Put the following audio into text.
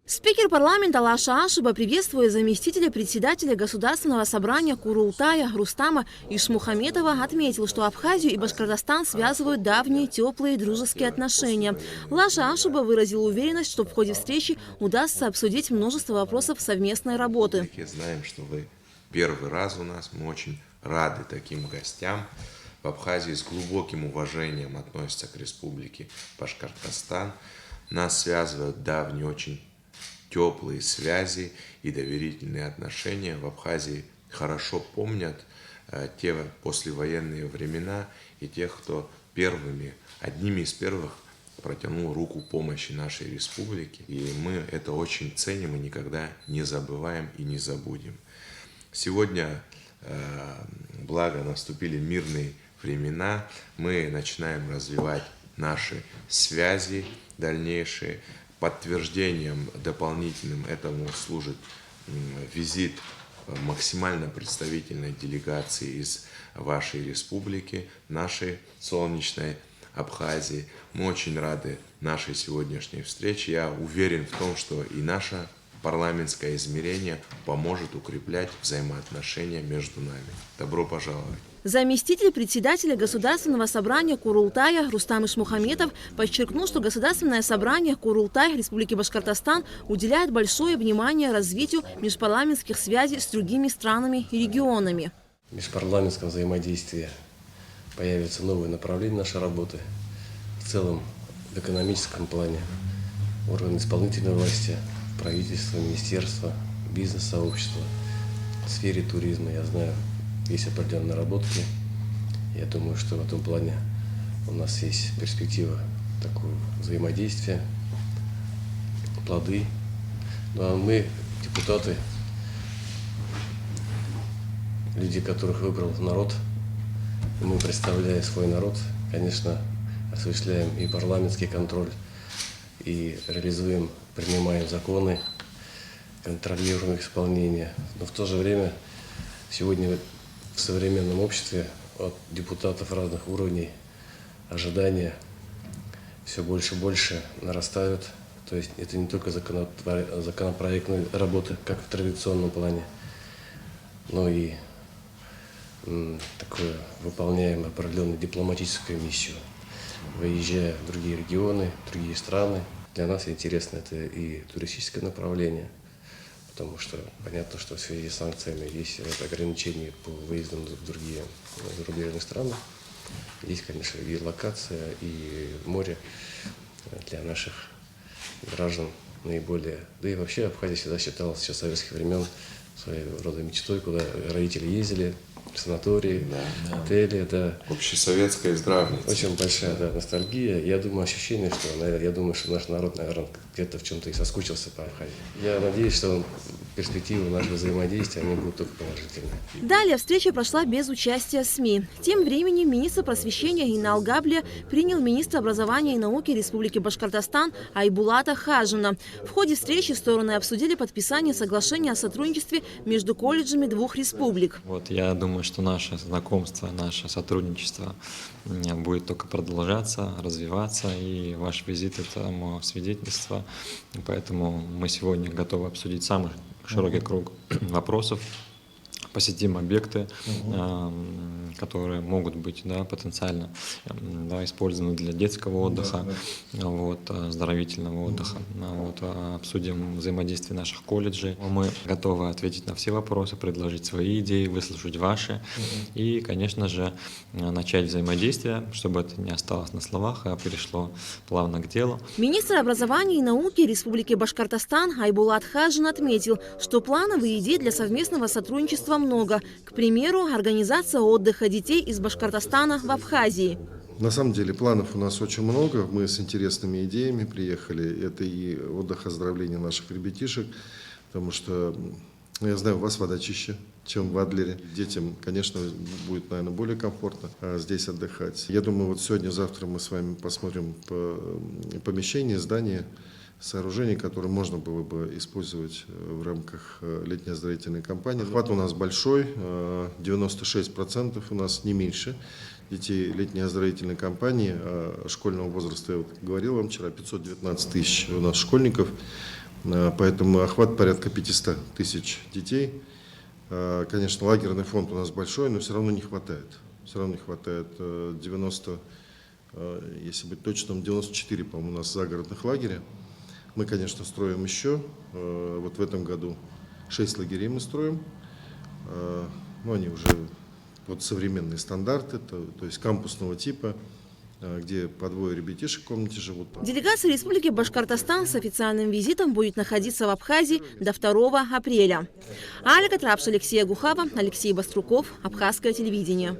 Спикер парламента Лаша Ашуба приветствует заместителя председателя Государственного собрания Курултая Рустама Ишмухаметова, отметил, что Абхазию и Башкортостан связывают давние теплые дружеские отношения. Лаша Ашуба выразил уверенность, что в ходе встречи удастся обсудить множество вопросов совместной работы. Знаем, что вы первый раз у нас, мы очень рады таким гостям. В Абхазии с глубоким уважением относятся к республике Башкортостан. Нас связывают давние очень теплые связи и доверительные отношения. В Абхазии хорошо помнят те послевоенные времена и тех, кто одними из первых протянул руку помощи нашей республике. И мы это очень ценим и никогда не забываем и не забудем. Сегодня, благо, наступили мирные времена, мы начинаем развивать наши связи дальнейшие. Подтверждением дополнительным этому служит визит максимально представительной делегации из вашей республики, нашей солнечной Абхазии. Мы очень рады нашей сегодняшней встрече. Я уверен в том, что и наше парламентское измерение поможет укреплять взаимоотношения между нами. Добро пожаловать! Заместитель председателя Государственного собрания Курултая Рустам Ишмухаметов подчеркнул, что Государственное собрание Курултай Республики Башкортостан уделяет большое внимание развитию межпарламентских связей с другими странами и регионами. В межпарламентском взаимодействии появятся новые направления нашей работы. В целом, в экономическом плане, органы исполнительной власти, правительство, министерство, бизнес-сообщество, в сфере туризма, я знаю, есть определенные наработки. Я думаю, что в этом плане у нас есть перспектива такого взаимодействия, плоды. Ну а мы, депутаты, люди, которых выбрал народ, мы, представляя свой народ, конечно, осуществляем и парламентский контроль, и реализуем, принимаем законы, контролируем их исполнение. Но в то же время сегодня в современном обществе от депутатов разных уровней ожидания все больше и больше нарастают. То есть это не только законопроектная работа, как в традиционном плане, но и такое выполняем определенную дипломатическую миссию, выезжая в другие регионы, другие страны. Для нас интересно это и туристическое направление, потому что понятно, что в связи с санкциями есть ограничения по выездам в другие зарубежные страны. Есть, конечно, и локация, и море для наших граждан наиболее. Да и вообще Абхазия всегда считалась еще с советских времен своего рода мечтой, куда родители ездили, санатории, отели. Да. Общесоветская здравница. Очень большая ностальгия. Я думаю, ощущение, что наш народ, наверное, где-то в чем-то и соскучился по Абхазии. Я надеюсь, что перспективы нашего взаимодействия, они будут только положительные. Далее встреча прошла без участия СМИ. Тем временем министр просвещения Инал Габлия принял министра образования и науки Республики Башкортостан Айбулата Хажина. В ходе встречи стороны обсудили подписание соглашения о сотрудничестве между колледжами двух республик. Я думаю, что наше знакомство, наше сотрудничество будет только продолжаться, развиваться, и ваш визит – это мое свидетельство. Поэтому мы сегодня готовы обсудить самый широкий круг вопросов, посетим объекты, которые могут быть потенциально использованы для детского отдыха, оздоровительного отдыха. Обсудим взаимодействие наших колледжей. Мы готовы ответить на все вопросы, предложить свои идеи, выслушать ваши и, конечно же, начать взаимодействие, чтобы это не осталось на словах, а перешло плавно к делу. Министр образования и науки Республики Башкортостан Айбулат Хажин отметил, что планов и идей для совместного сотрудничества много. К примеру, организация отдыха детей из Башкортостана в Абхазии. На самом деле планов у нас очень много. Мы с интересными идеями приехали. Это и отдых, оздоровление наших ребятишек, потому что, я знаю, у вас вода чище, чем в Адлере. Детям, конечно, будет, наверное, более комфортно здесь отдыхать. Я думаю, вот сегодня-завтра мы с вами посмотрим помещение, здание, сооружений, которые можно было бы использовать в рамках летней оздоровительной кампании. Охват у нас большой, 96% у нас не меньше детей летней оздоровительной кампании школьного возраста. Я говорил вам вчера, 519 тысяч у нас школьников Поэтому охват порядка 500 тысяч детей. Конечно, лагерный фонд у нас большой, но все равно не хватает. Все равно не хватает 90, если быть точным, 94, по-моему, у нас загородных лагеря. Мы, конечно, строим еще. Вот в этом году 6 лагерей мы строим. Но они уже вот современные стандарты, то есть кампусного типа, где по двое ребятишек в комнате живут. Делегация Республики Башкортостан с официальным визитом будет находиться в Абхазии до 2 апреля. Алика Трапш, Алексей Гухава, Алексей Баструков, Абхазское телевидение.